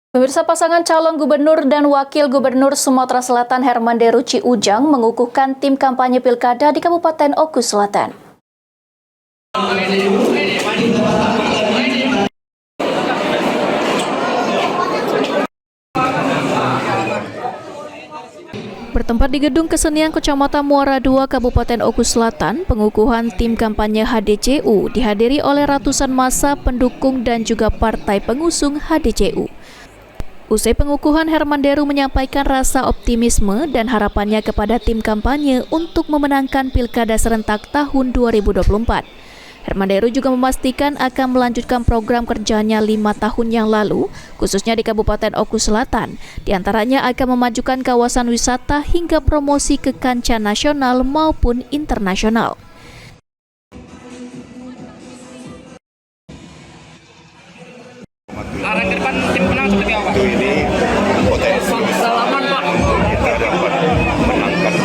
Pemirsa, pasangan calon gubernur dan wakil gubernur Sumatera Selatan Herman Deru Ciujang mengukuhkan tim kampanye pilkada di Kabupaten Oku Selatan. Bertempat di Gedung Kesenian Kecamatan Muara II, Kabupaten Oku Selatan, pengukuhan tim kampanye HDCU dihadiri oleh ratusan massa pendukung dan juga partai pengusung HDCU. Usai pengukuhan, Herman Deru menyampaikan rasa optimisme dan harapannya kepada tim kampanye untuk memenangkan Pilkada serentak tahun 2024. Herman Deru juga memastikan akan melanjutkan program kerjanya 5 tahun yang lalu, khususnya di Kabupaten Oku Selatan. Di antaranya akan memajukan kawasan wisata hingga promosi ke kancah nasional maupun internasional. Arah ke depan tim menang seperti apa? Ini potensi Salaman, Pak. kita dapat menangkan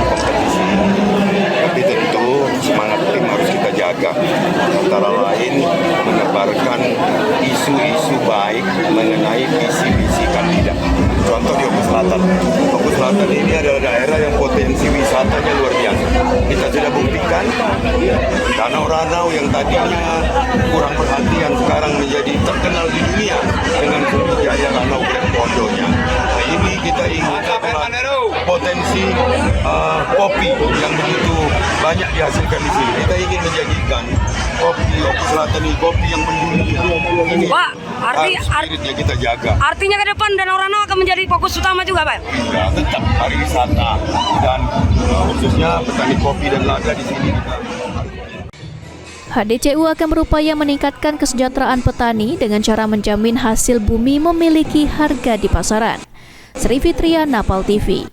kompetisi. Tapi tentu semangat tim harus kita jaga. Antara lain menebarkan isu-isu baik mengenai visi-visi kandidat. Contoh di Oku Selatan. Oku Selatan ini adalah daerah yang potensi wisatanya luar biasa. Kita sudah buktikan danau-danau yang tadinya kurang perhatian sekarang menjadi terkenal di dunia dengan Sriwijaya Danau Pondonya. Nah, ini kita ingin potensi kopi yang begitu banyak dihasilkan di sini. Kita ingin menjadikan kopi Oku Selatan ini kopi yang mendunia. Ini Pak, spiritnya kita jaga. Artinya ke depan danau-danau akan menjadi fokus utama juga, Pak? Ya, tetap pariwisata dan khususnya petani kopi dan lada di sini juga. HDCU akan berupaya meningkatkan kesejahteraan petani dengan cara menjamin hasil bumi memiliki harga di pasaran. Sri Fitria, Napal TV.